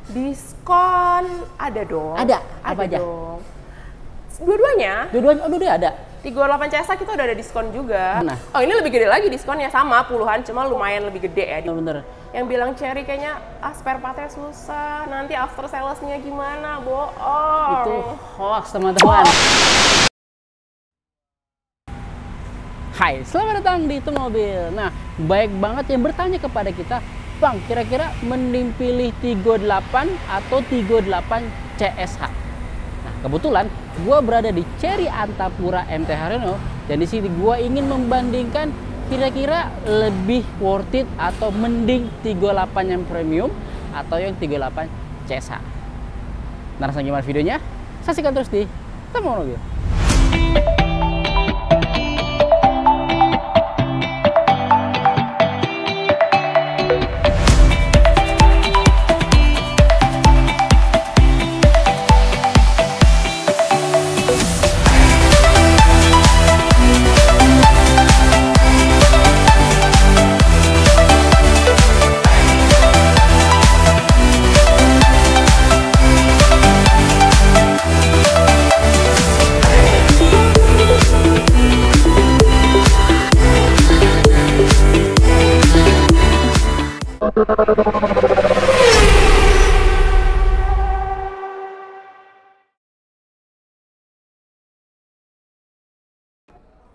Diskon ada dong. Ada? Apa aja? Dong. Dua-duanya. Dua-duanya, oh dua-duanya ada. 38 CSA kita udah ada diskon juga. Mana? Oh ini lebih gede lagi diskonnya, sama puluhan, cuma lumayan lebih gede ya. Bener. Yang bilang Cherry kayaknya spare partnya susah, nanti after salesnya gimana, bohong. Itu hoax teman-teman. Hai, selamat datang di Itu Mobil. Nah, baik banget yang bertanya kepada kita, Bang, kira-kira mending pilih Tigo 8 atau Tigo 8 CSH? Nah, kebetulan gue berada di Cherry Antapura MT Haryono, dan di sini gue ingin membandingkan kira-kira lebih worth it atau mending Tigo 8 yang premium atau yang Tigo 8 CSH. Nah, rasanya gimana videonya? Saksikan terus di Itu Mobil.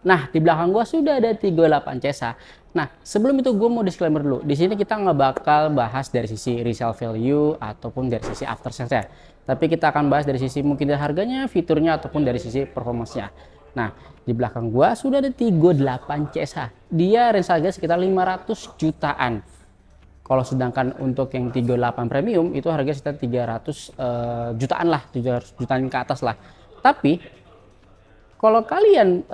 Nah, di belakang gua sudah ada Tigo 8 CSH. Nah, sebelum itu gue mau disclaimer dulu. Di sini kita nggak bakal bahas dari sisi resale value ataupun dari sisi after sales-nya. Tapi kita akan bahas dari sisi mungkin dari harganya, fiturnya, ataupun dari sisi performance-nya. Nah, di belakang gua sudah ada Tigo 8 CSH. Dia range harga sekitar 500 jutaan. Kalau sedangkan untuk yang Tigo 8 premium itu harga sekitar 300 jutaan lah, 300 jutaan ke atas lah. Tapi kalau kalian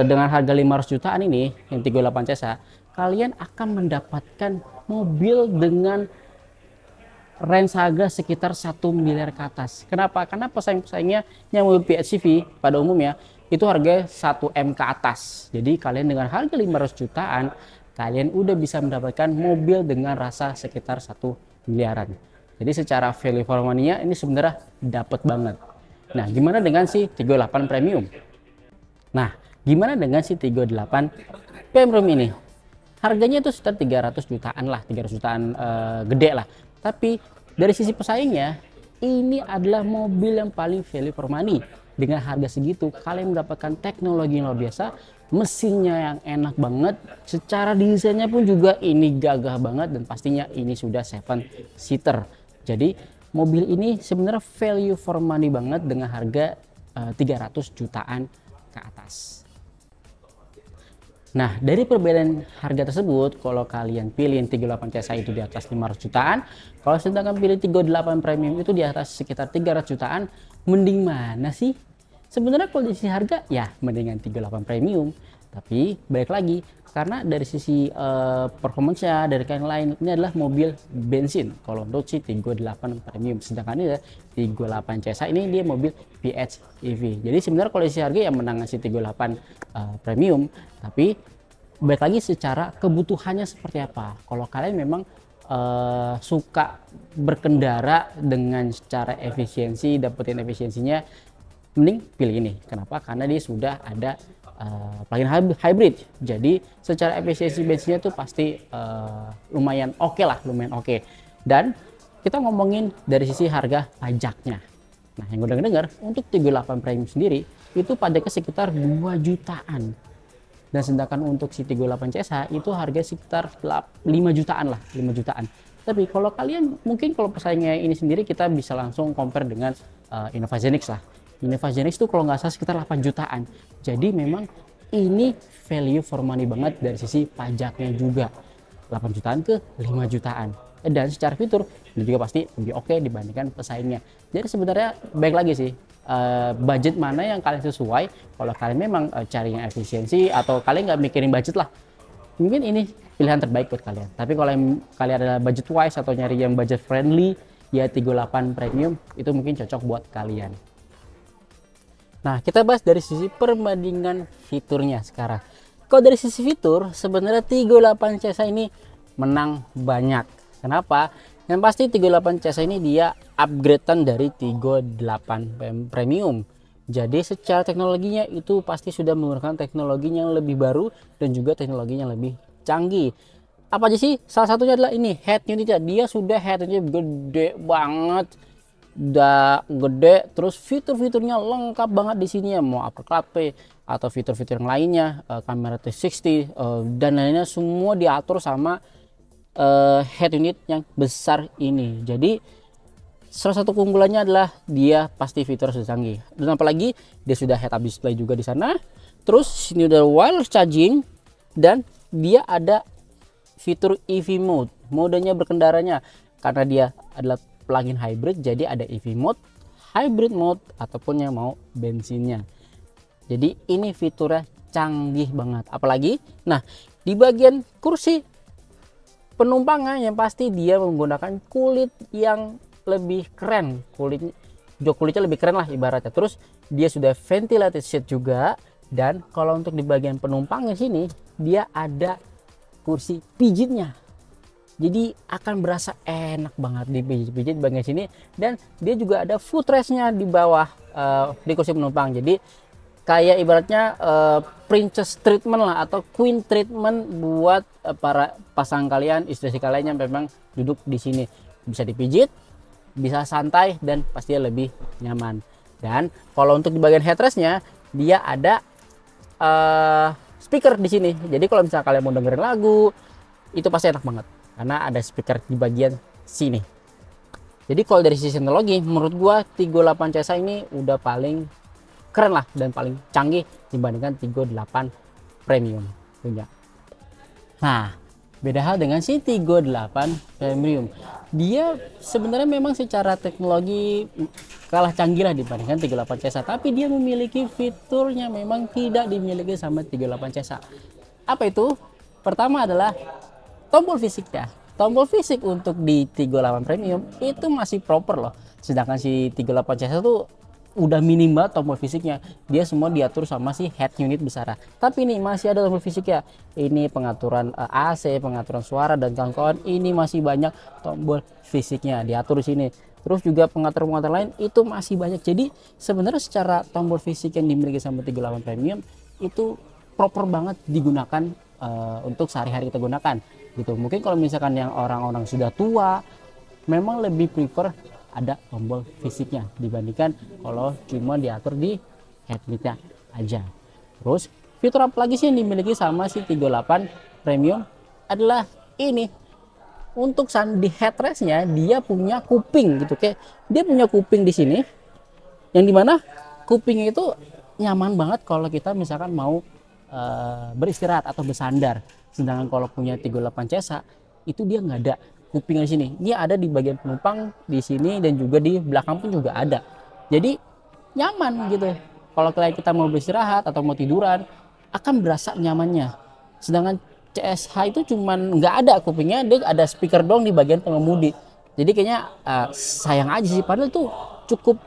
dengan harga 500 jutaan ini, yang Tigo 8 CSH, kalian akan mendapatkan mobil dengan range harga sekitar 1 miliar ke atas. Kenapa? Karena pesaing-pesaingnya yang mobil PHEV pada umumnya itu harga 1 M ke atas. Jadi kalian dengan harga 500 jutaan, kalian udah bisa mendapatkan mobil dengan rasa sekitar 1 miliaran. Jadi secara value for money-nya ini sebenarnya dapat banget. Nah, gimana dengan si Tigo 8 premium? Nah, gimana dengan si Tigo 8 premium ini? Harganya itu sekitar 300 jutaan lah, 300 jutaan gede lah. Tapi dari sisi pesaingnya, ini adalah mobil yang paling value for money. Dengan harga segitu, kalian mendapatkan teknologi yang luar biasa, mesinnya yang enak banget, secara desainnya pun juga ini gagah banget, dan pastinya ini sudah 7 seater. Jadi mobil ini sebenarnya value for money banget dengan harga 300 jutaan ke atas. Nah, dari perbedaan harga tersebut, kalau kalian pilih Tigo 8 CSH itu di atas 500 jutaan, kalau sedangkan pilih Tigo 8 premium itu di atas sekitar 300 jutaan, mending mana sih? Sebenarnya kalau dari sisi harga, ya mendingan Tigo 8 premium. Tapi balik lagi, karena dari sisi performance-nya, dari yang lain, ini adalah mobil bensin. Kalau untuk si Tigo 8 premium, sedangkan ini Tigo 8 CSH ini dia mobil PHEV. Jadi sebenarnya kalau dari sisi harga ya menang si Tigo 8 premium. Tapi balik lagi secara kebutuhannya seperti apa. Kalau kalian memang suka berkendara dengan secara efisiensi, dapetin efisiensinya, mending pilih ini. Kenapa? Karena dia sudah ada plug-in hybrid. Jadi secara efisiensi bensinnya tuh pasti lumayan oke lah, lumayan oke. Dan kita ngomongin dari sisi harga pajaknya. Nah, yang gue dengar untuk Tigo 8 premium sendiri itu pajaknya sekitar 2 jutaan. Dan sedangkan untuk si Tigo 8 CSH itu harga sekitar 5 jutaan lah, 5 jutaan. Tapi kalau kalian mungkin kalau pesaingnya ini sendiri, kita bisa langsung compare dengan Innova Zenix lah. Innova Zenix itu kalau nggak salah sekitar 8 jutaan. Jadi memang ini value for money banget dari sisi pajaknya juga. 8 jutaan ke 5 jutaan. Dan secara fitur ini juga pasti lebih oke dibandingkan pesaingnya. Jadi sebenarnya baik lagi sih, budget mana yang kalian sesuai. Kalau kalian memang cari yang efisiensi atau kalian nggak mikirin budget lah, mungkin ini pilihan terbaik buat kalian. Tapi kalau kalian adalah budget wise atau nyari yang budget friendly, ya Tigo 8 premium itu mungkin cocok buat kalian. Nah, kita bahas dari sisi perbandingan fiturnya sekarang. Kalau dari sisi fitur, sebenarnya Tigo 8 CSH ini menang banyak. Kenapa? Yang pasti Tigo 8 CSI ini dia upgradean dari Tigo 8 Premium. Jadi secara teknologinya itu pasti sudah menggunakan teknologi yang lebih baru dan juga teknologi yang lebih canggih. Apa aja sih? Salah satunya adalah ini head unitnya. Dia sudah head unitnya gede banget, udah gede. Terus fitur-fiturnya lengkap banget di sini ya. Mau upperclappe atau fitur-fitur yang lainnya, kamera 360 dan lainnya semua diatur sama head unit yang besar ini. Jadi salah satu keunggulannya adalah dia pasti fitur sudah canggih. Dan apalagi dia sudah head up display juga di sana. Terus ini udah wireless charging dan dia ada fitur EV mode, modenya berkendaranya, karena dia adalah plug-in hybrid, jadi ada EV mode, hybrid mode, ataupun yang mau bensinnya. Jadi ini fiturnya canggih banget. Apalagi, nah di bagian kursi penumpangnya yang pasti dia menggunakan kulit yang lebih keren, jok kulitnya lebih keren lah ibaratnya. Terus dia sudah ventilated seat juga, dan kalau untuk di bagian penumpangnya sini dia ada kursi pijitnya, jadi akan berasa enak banget di pijit bagian sini. Dan dia juga ada footrestnya di bawah di kursi penumpang, jadi kayak ibaratnya princess treatment lah atau queen treatment buat para pasangan kalian, istri kalian yang memang duduk di sini. Bisa dipijit, bisa santai, dan pastinya lebih nyaman. Dan kalau untuk di bagian headrestnya dia ada speaker di sini. Jadi kalau misalnya kalian mau dengerin lagu, itu pasti enak banget karena ada speaker di bagian sini. Jadi kalau dari sisi teknologi, menurut gua Tigo 8 CSI ini udah paling keren lah dan paling canggih dibandingkan Tigo 8 Premium punya. Nah, beda hal dengan si Tigo 8 Premium. Dia sebenarnya memang secara teknologi kalah canggih lah dibandingkan Tigo 8 CSI, tapi dia memiliki fiturnya memang tidak dimiliki sama Tigo 8 CSI. Apa itu? Pertama adalah tombol fisiknya. Tombol fisik untuk di Tigo 8 Premium itu masih proper loh. Sedangkan si Tigo 8 CSI itu udah minimal tombol fisiknya. Dia semua diatur sama si head unit besar. Tapi ini masih ada tombol fisiknya. Ini pengaturan AC, pengaturan suara dan kawan-kawan. Ini masih banyak tombol fisiknya diatur di sini. Terus juga pengaturan-pengaturan lain itu masih banyak. Jadi sebenarnya secara tombol fisik yang dimiliki sama Tigo 8 Premium itu proper banget digunakan untuk sehari-hari kita gunakan gitu. Mungkin kalau misalkan yang orang-orang sudah tua memang lebih prefer ada tombol fisiknya dibandingkan kalau cuma diatur di headlight aja. Terus fitur apa lagi sih yang dimiliki sama si Tigo 8 Premium adalah ini. Untuk di headrestnya dia punya kuping gitu, kayak dia punya kuping di sini yang dimana kupingnya itu nyaman banget kalau kita misalkan mau beristirahat atau bersandar. Sedangkan kalau punya Tigo 8 CSI itu dia nggak ada kupingnya di sini. Dia ada di bagian penumpang di sini dan juga di belakang pun juga ada. Jadi nyaman gitu. Kalau kita mau beristirahat atau mau tiduran akan berasa nyamannya. Sedangkan CSI itu cuman nggak ada kupingnya, dia ada speaker dong di bagian pengemudi. Jadi kayaknya sayang aja sih, padahal itu cukup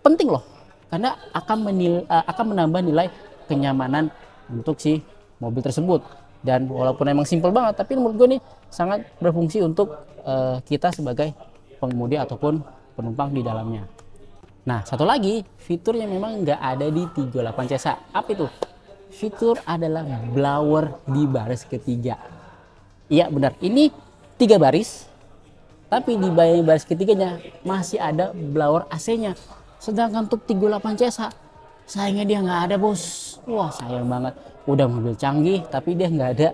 penting loh, karena akan menambah nilai kenyamanan untuk si mobil tersebut. Dan walaupun emang simple banget, tapi menurut gue nih sangat berfungsi untuk kita sebagai pengemudi ataupun penumpang di dalamnya. Nah, satu lagi fitur yang memang nggak ada di Tigo 8 CSI. Apa itu? Fitur adalah blower di baris ketiga. Iya benar, ini 3 baris, tapi di baris ketiganya masih ada blower AC-nya. Sedangkan untuk Tigo 8 CSI sayangnya dia nggak ada, bos. Wah, sayang banget. Udah mobil canggih tapi dia nggak ada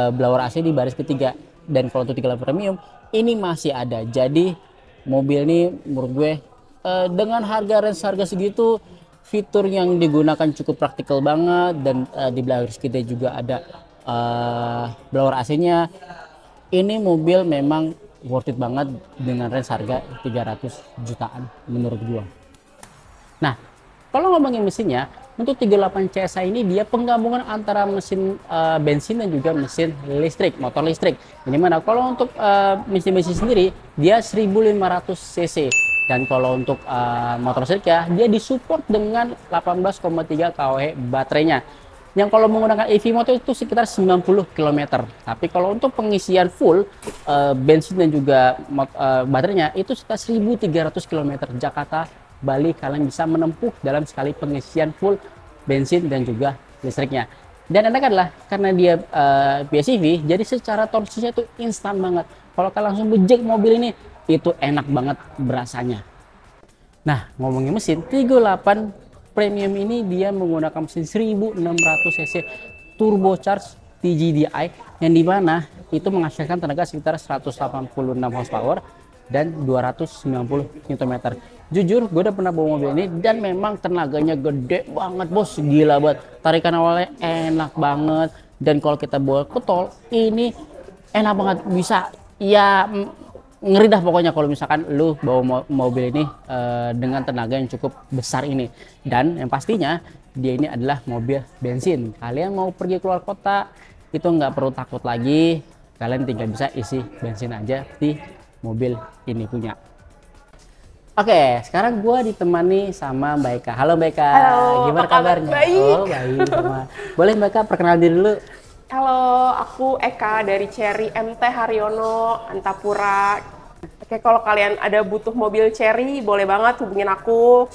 blower AC di baris ketiga. Dan kalau untuk Tigo 8 Premium ini masih ada. Jadi mobil ini menurut gue dengan harga segitu, fitur yang digunakan cukup praktikal banget. Dan di baris kita juga ada blower AC-nya. Ini mobil memang worth it banget dengan range harga 300 jutaan menurut gue. Nah, kalau ngomongin mesinnya, untuk Tigo 8 CSI ini dia penggabungan antara mesin bensin dan juga mesin listrik, motor listrik. Ini mana kalau untuk mesin sendiri dia 1500 cc, dan kalau untuk motor listrik ya dia disupport dengan 18,3 kWh baterainya. yang kalau menggunakan EV motor itu sekitar 90 km. Tapi kalau untuk pengisian full bensin dan juga baterainya itu sekitar 1300 km. Jakarta Bali kalian bisa menempuh dalam sekali pengisian full bensin dan juga listriknya. Dan enak adalah karena dia PHEV, jadi secara torsinya itu instan banget. Kalau kalian langsung bejek mobil ini, itu enak banget berasanya. Nah, ngomongin mesin, 38 Premium ini dia menggunakan mesin 1600 cc turbocharged TGDI yang dimana itu menghasilkan tenaga sekitar 186 horsepower dan 290 Nm. Jujur, gue udah pernah bawa mobil ini dan memang tenaganya gede banget bos, gila banget. Tarikan awalnya enak banget dan kalau kita bawa ke tol ini enak banget, bisa ya ngeri dah pokoknya kalau misalkan lu bawa mobil ini dengan tenaga yang cukup besar ini. Dan yang pastinya dia ini adalah mobil bensin. Kalian mau pergi keluar kota itu nggak perlu takut lagi, kalian tinggal bisa isi bensin aja di mobil ini punya. Oke, sekarang gua ditemani sama Mbak Eka. Halo Mbak Eka. Halo, gimana kabarnya? Baik. Oh baik. Boleh Mbak Eka perkenalan diri dulu. Halo, aku Eka dari Cherry MT Haryono, Antapura. Oke, kalau kalian ada butuh mobil Cherry, boleh banget hubungin aku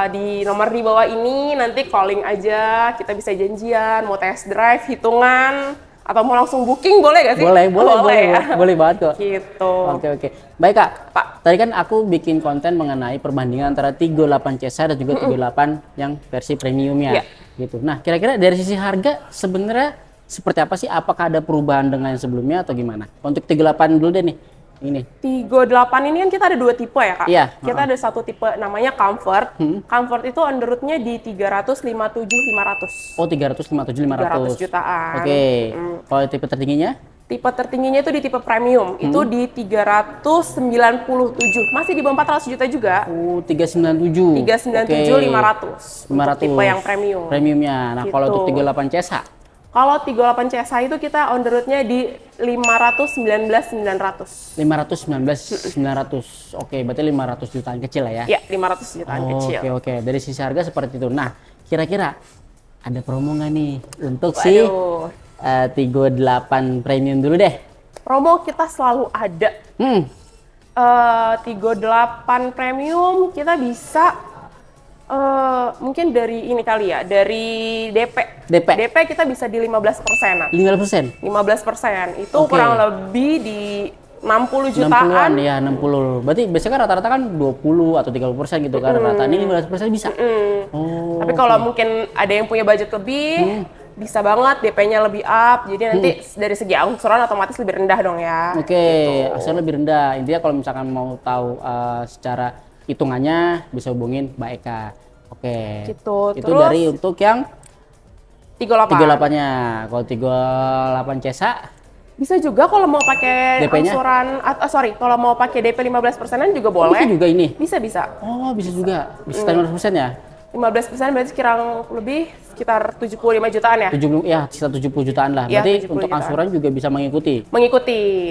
di nomor di bawah ini. Nanti calling aja, kita bisa janjian, mau test drive, hitungan, atau mau langsung booking, boleh gak sih? Boleh ya? boleh banget kok. Gitu. Oke. Baik Kak, Pak, tadi kan aku bikin konten mengenai perbandingan antara 38 Cesa dan juga 38 yang versi premiumnya. Gitu. Nah, kira-kira dari sisi harga sebenarnya seperti apa sih? Apakah ada perubahan dengan yang sebelumnya atau gimana? Untuk 38 dulu deh nih. Ini 38 ini kan kita ada dua tipe ya Kak. Iya. Kita ada satu tipe namanya Comfort. Comfort itu on the road-nya di 357.500. Oh, 357.500 jutaan. Oke. Kalau tipe tertingginya? Tipe tertingginya itu di tipe premium, itu di 397. Masih di bawah 400 juta juga. Oh, 397. 397.500. Untuk tipe yang premium. Premiumnya. Nah, Gitu. kalau untuk 38 Cesa? Kalau 38 CSA itu kita on the road-nya di 519.900. 519.900. Oke, berarti 500 jutaan kecil lah ya? Iya, 500 jutaan kecil. Oke. Dari sisi harga seperti itu. Nah, kira-kira ada promo nggak nih untuk si 38 Premium dulu deh? Promo kita selalu ada. 38 Premium kita bisa mungkin dari ini kali ya, dari DP kita bisa di 15%. 15%? 15%. Itu kurang lebih di 60 jutaan. 60-an ya, 60. Berarti biasanya kan rata-rata kan 20 atau 30% gitu kan rata. Ini 15% bisa. Tapi kalau mungkin ada yang punya budget lebih, bisa banget DP-nya lebih up. Jadi nanti dari segi angsuran otomatis lebih rendah dong ya. Gitu. Angsuran lebih rendah. Intinya kalau misalkan mau tahu secara hitungannya bisa hubungin Mbak Eka. Gitu. Itu terus, dari untuk yang 38-nya. Kalau 38 Cesa bisa juga kalau mau pakai angsuran kalau mau pakai DP 15%-an juga boleh. Bisa juga ini. Bisa. Oh, bisa juga. Bisa 15% ya? 15% berarti sekitar 75 jutaan ya? Sekitar 70 jutaan lah. Berarti untuk angsuran juga bisa mengikuti? Mengikuti.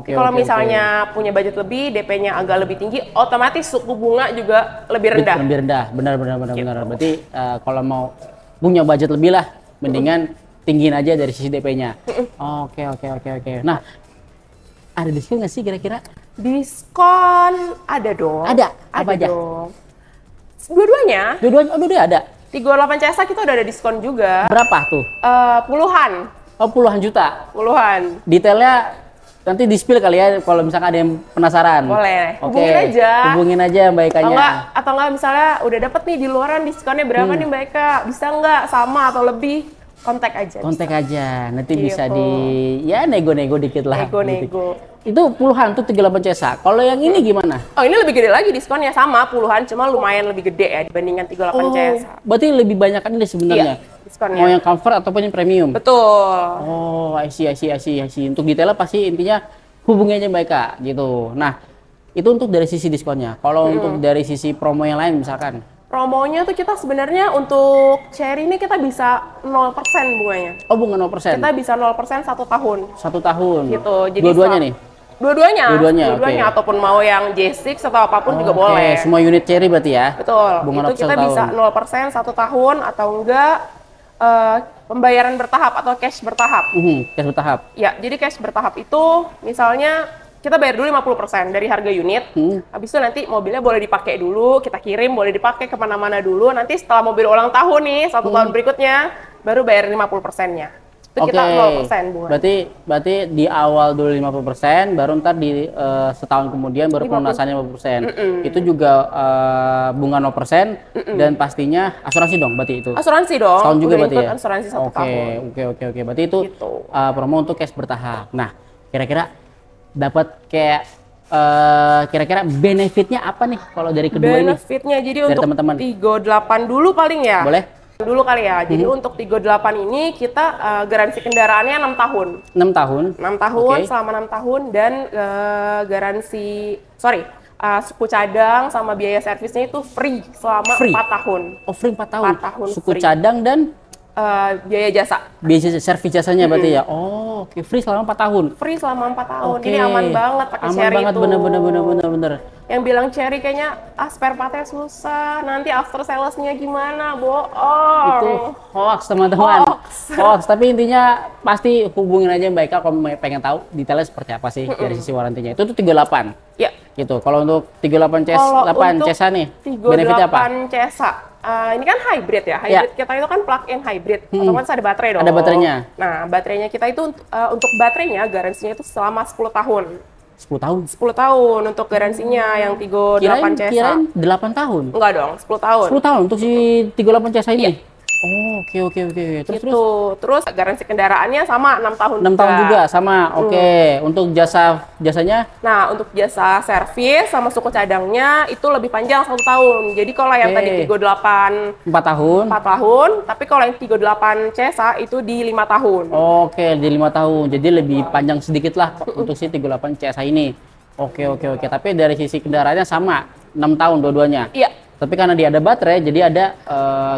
Kalau misalnya punya budget lebih, DP-nya agak lebih tinggi, otomatis suku bunga juga lebih rendah. Lebih rendah, benar. Berarti kalau mau punya budget lebih lah, mendingan tinggiin aja dari sisi DP-nya. Oke. Nah, ada diskon nggak sih kira-kira? Diskon ada dong. Ada? Apa aja? Dong. Dua-duanya? Dua-duanya ada? 38 CSA kita udah ada diskon juga. Berapa tuh? Puluhan. Oh, puluhan juta? Puluhan. Detailnya nanti di-spill kali ya kalau misalkan ada yang penasaran. Boleh. Hubungin aja Mbak Ekanya. Atau enggak misalnya udah dapet nih di luaran diskonnya berapa nih Mbak Eka? Bisa nggak sama atau lebih? Kontak aja. Nanti bisa nego-nego dikit lah. Nego. Itu puluhan tuh 38 Cesa. Kalau yang ini gimana? Oh, ini lebih gede lagi diskonnya, sama puluhan, cuma lumayan lebih gede ya dibandingkan 38 Cesa. Berarti lebih banyak kan ini sebenarnya. Diskonnya. Mau yang comfort ataupun yang premium? Betul. Oh, I see. Untuk detailnya pasti intinya hubungi aja Mbak Eka gitu. Nah, itu untuk dari sisi diskonnya. Kalau untuk dari sisi promo yang lain misalkan? Promonya tuh kita sebenarnya untuk Cherry ini kita bisa 0% bunganya. Oh, bunga 0%? Kita bisa 0% 1 tahun. 1 tahun? Gitu. Jadi dua-duanya nih? Dua-duanya, ataupun mau yang J6 atau apapun juga boleh. Semua unit Cherry berarti ya? Betul. Bunga itu kita bisa 0% 1 tahun atau enggak pembayaran bertahap atau cash bertahap. Cash bertahap. Ya, jadi cash bertahap itu misalnya kita bayar dulu 50% dari harga unit. Habis itu nanti mobilnya boleh dipakai dulu, kita kirim, boleh dipakai kemana-mana dulu. Nanti setelah mobil ulang tahun nih, 1 tahun berikutnya, baru bayar 50%-nya. Itu kita 0% bunga. Berarti di awal dulu 50%, baru ntar di setahun kemudian baru pelunasannya 50%. Itu juga bunga 0%, dan pastinya asuransi dong berarti itu? Asuransi dong. Setahun juga berarti ya? Asuransi 1 tahun. Oke. Berarti itu gitu. Promo untuk cash bertahap. Nah, kira-kira dapat kayak kira-kira benefitnya apa nih kalau dari kedua ini? Benefitnya jadi dari untuk teman-teman. Tigo 8 dulu paling ya. Boleh? Dulu kali ya. Jadi untuk Tigo 8 ini kita garansi kendaraannya 6 tahun. 6 tahun? 6 tahun, selama 6 tahun, dan suku cadang sama biaya servisnya itu free selama 4 tahun. Oh, free 4 tahun? 4 tahun suku free. Cadang dan biaya jasa. Biaya servis jasanya berarti ya? Oh, oke. Free selama 4 tahun? Free selama 4 tahun. Jadi aman banget pakai Cherry itu. Aman banget, bener. Yang bilang Cherry kayaknya spare partnya susah, nanti after sales-nya gimana, bohong. Itu hoax teman-teman. Hoax. Tapi intinya pasti hubungin aja Mbak Eka kalau pengen tahu detailnya seperti apa sih dari sisi warantinya. Itu tuh 38. Ya. Gitu. Kalau untuk 38 Cesa nih, benefitnya apa? 38 Cesa. Ini kan hybrid ya. Hybrid kita itu kan plug-in hybrid. Otomatis ada baterai dong. Ada baterainya. Nah, baterainya kita itu untuk baterainya garansinya itu selama 10 tahun. 10 tahun? 10 tahun untuk garansinya yang Tigo 8 Cesa. Kirain 8 tahun? Enggak dong, 10 tahun. 10 tahun untuk si 38 Cesa ini? Iya. Oh, oke. Terus garansi kendaraannya sama 6 tahun 6 tahun juga sama. Oke. Untuk jasanya? Nah, untuk jasa servis sama suku cadangnya itu lebih panjang 1 tahun. Jadi kalau yang tadi Tigo 8 4 tahun. 4 tahun, tapi kalau yang Tigo 8 Cesa itu di 5 tahun. Oke, di 5 tahun. Jadi lebih panjang sedikit lah untuk si Tigo 8 Cesa ini. Oke. Tapi dari sisi kendaraannya sama 6 tahun dua-duanya. Iya. Tapi karena dia ada baterai, jadi ada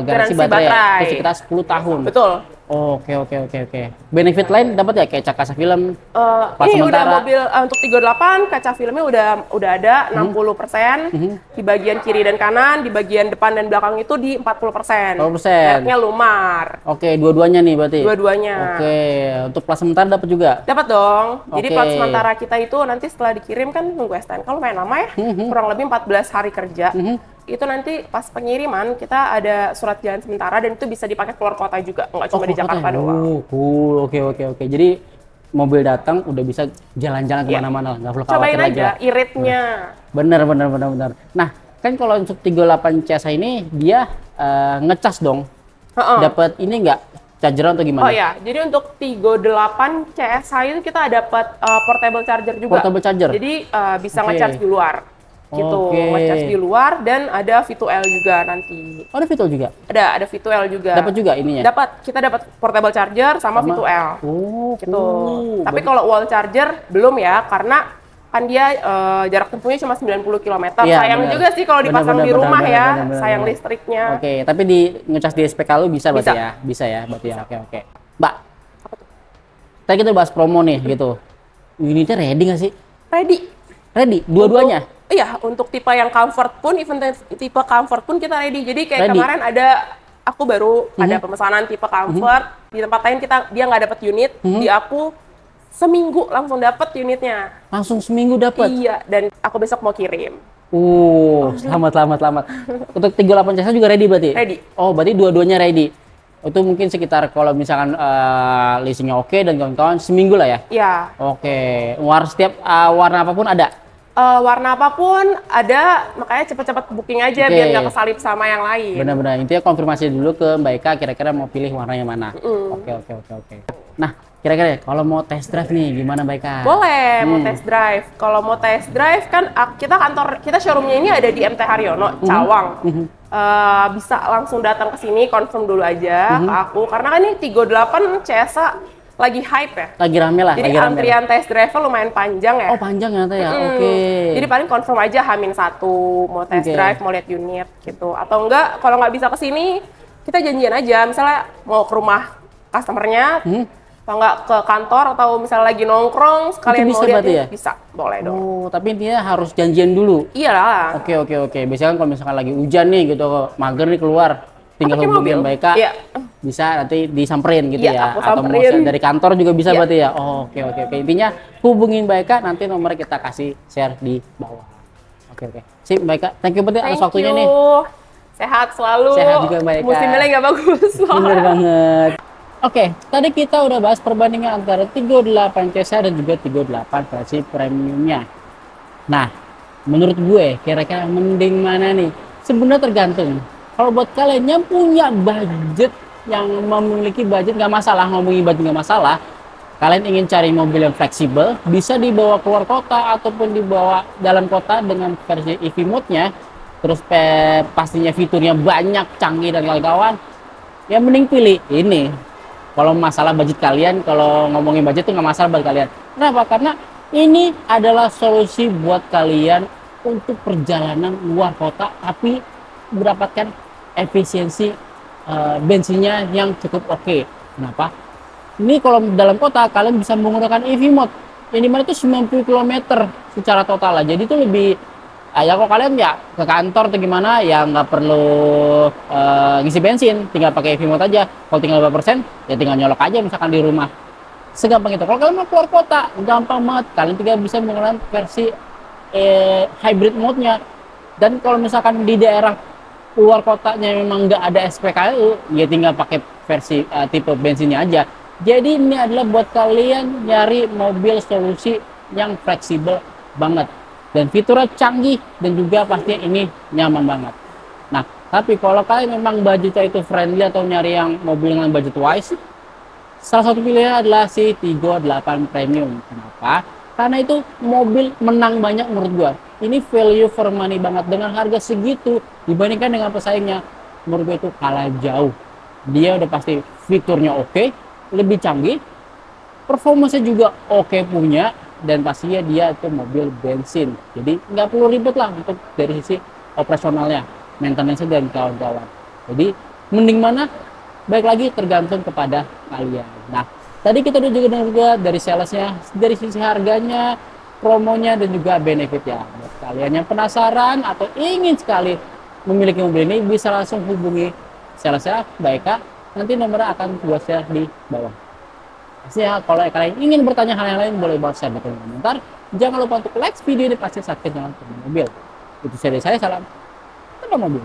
garansi baterai. Itu sekitar 10 tahun. Betul. Oke. Benefit lain dapat ya kayak kaca film? Ini udah mobil untuk Tigo 8 kaca filmnya udah ada 60%. Di bagian kiri dan kanan, di bagian depan dan belakang itu di 40%. 40%. Mereknya Lumar. Oke, dua-duanya nih berarti. Dua-duanya. Oke, untuk plat sementara dapat juga? Dapat dong. Jadi plat sementara kita itu nanti setelah dikirim kan nunggu STNK lumayan lama ya. Kurang lebih 14 hari kerja. Itu nanti pas pengiriman kita ada surat jalan sementara dan itu bisa dipakai keluar kota juga, nggak cuma di Jakarta doang. Cool. Oke. Jadi mobil datang udah bisa jalan-jalan kemana-mana, nggak perlu khawatir lagi. Cobain aja iritnya. Bener. Nah, kan kalau untuk 38 Cesa ini dia ngecas dong. Dapat ini nggak charger atau gimana? Oh ya, jadi untuk Tigo 8 Cesa itu kita dapat portable charger juga. Portable charger. Jadi bisa ngecharge di luar. Gitu, ngecas di luar, dan ada V2L juga nanti. Oh, ada V2L juga? Ada V2L juga. Dapat juga ininya? Kita dapat portable charger sama V2L. Gitu. Tapi kalau wall charger belum ya, karena kan dia jarak tempuhnya cuma 90 km. Ya, sayang juga sih kalau dipasang di rumah ya, sayang listriknya. Oke, tapi di ngecas di SPK lu bisa berarti ya? Bisa ya, berarti ya. Oke. Mbak, tadi kita bahas promo nih gitu. Unitnya ready nggak sih? Ready? Dua-duanya? Iya, untuk tipe yang comfort pun, even tipe comfort pun kita ready. Jadi kayak kemarin aku baru ada pemesanan tipe comfort, di tempat lain dia nggak dapat unit, di aku seminggu langsung dapat unitnya. Langsung seminggu dapat? Iya, dan aku besok mau kirim. Selamat. Untuk 38 Cesa juga ready berarti? Ready. Oh, berarti dua-duanya ready. Itu mungkin sekitar kalau misalkan leasingnya oke dan kawan-kawan seminggu lah ya? Iya. Oke. Setiap warna apapun ada? Warna apapun ada, makanya cepet-cepet booking aja biar nggak kesalip sama yang lain. Benar-benar, intinya konfirmasi dulu ke Mbak Eka kira-kira mau pilih warnanya mana. Oke. Nah, kira-kira kalau mau test drive nih gimana Mbak Eka? Boleh, mau test drive. Kalau mau test drive kan kita showroomnya ini ada di MT Haryono, Cawang. Bisa langsung datang ke sini, confirm dulu aja ke aku, karena kan ini Tigo 8 Cesa lagi hype ya. Lagi rame lah. Jadi antrian test drive lumayan panjang ya. Oh, panjang ternyata ya. Oke. Jadi paling confirm aja H-1 mau test drive, mau lihat unit gitu. Atau enggak, kalau nggak bisa ke sini, kita janjian aja. Misalnya mau ke rumah customernya, atau enggak ke kantor, atau misalnya lagi nongkrong, sekalian mau lihat ya? Bisa, boleh dong. Oh, tapi intinya harus janjian dulu. Iyalah. Oke. Biasanya kan kalau misalkan lagi hujan nih gitu, mager nih keluar, tinggal pakai hubungin mobil. Mbak Eka, Iya. bisa nanti disamperin gitu Iya, ya, aku atau mau samperin. dari kantor juga bisa Iya. berarti ya. Oh, oke oke oke, intinya hubungin Mbak Eka, nanti nomornya kita kasih share di bawah. Oke oke, sip Mbak Eka, thank you banget atas Thank waktunya you. nih. Sehat selalu. Sehat juga, Mbak Eka. Musimnya lagi nggak bagus. Bener banget. Oke, tadi kita udah bahas perbandingan antara 38 CSI dan juga 38 versi premiumnya. Nah, menurut gue kira-kira mending mana nih? Sebenarnya tergantung. Kalau buat kalian yang punya budget, yang memiliki budget nggak masalah, ngomongin budget nggak masalah. Kalian ingin cari mobil yang fleksibel, bisa dibawa keluar kota ataupun dibawa dalam kota dengan versi EV mode-nya. Terus pastinya fiturnya banyak, canggih dan kawan-kawan. Ya mending pilih ini. Kalau masalah budget kalian, kalau ngomongin budget tuh nggak masalah buat kalian. Kenapa? Karena ini adalah solusi buat kalian untuk perjalanan luar kota, tapi mendapatkan efisiensi bensinnya yang cukup oke. Kenapa? Ini kalau dalam kota kalian bisa menggunakan EV mode. Ini mana itu 90 km secara total lah. Jadi itu lebih ya kalau kalian ya ke kantor atau gimana ya nggak perlu ngisi bensin, tinggal pakai EV mode aja. Kalau tinggal 5% ya tinggal nyolok aja misalkan di rumah. Segampang itu. Kalau kalian mau keluar kota, gampang banget. Kalian tinggal bisa menggunakan versi hybrid mode-nya. Dan kalau misalkan di daerah luar kotanya memang nggak ada SPKLU, ya tinggal pakai versi tipe bensinnya aja. Jadi ini adalah buat kalian nyari mobil solusi yang fleksibel banget. Dan fiturnya canggih dan juga pastinya ini nyaman banget. Nah, tapi kalau kalian memang budgetnya itu friendly atau nyari yang mobil dengan budget wise, salah satu pilihan adalah si Tigo 8 Premium. Kenapa? Karena itu mobil menang banyak menurut gua. Ini value for money banget. Dengan harga segitu dibandingkan dengan pesaingnya, menurut gua itu kalah jauh. Dia udah pasti fiturnya oke, lebih canggih, performanya juga oke punya, dan pastinya dia itu mobil bensin. Jadi nggak perlu ribet lah untuk dari sisi operasionalnya, maintenance dan kawan-kawan. Jadi mending mana? Baik lagi tergantung kepada kalian. Nah, tadi kita udah juga dari salesnya, dari sisi harganya, promonya, dan juga benefit ya. Buat kalian yang penasaran atau ingin sekali memiliki mobil ini, bisa langsung hubungi salesnya Mbak Eka. Nanti nomornya akan gua share di bawah. Pastinya kalau kalian ingin bertanya hal yang lain, boleh banget share di kolom komentar. Jangan lupa untuk like video ini, pasti subscribe channel Teman Mobil. Itu dari saya, salam Teman Mobil.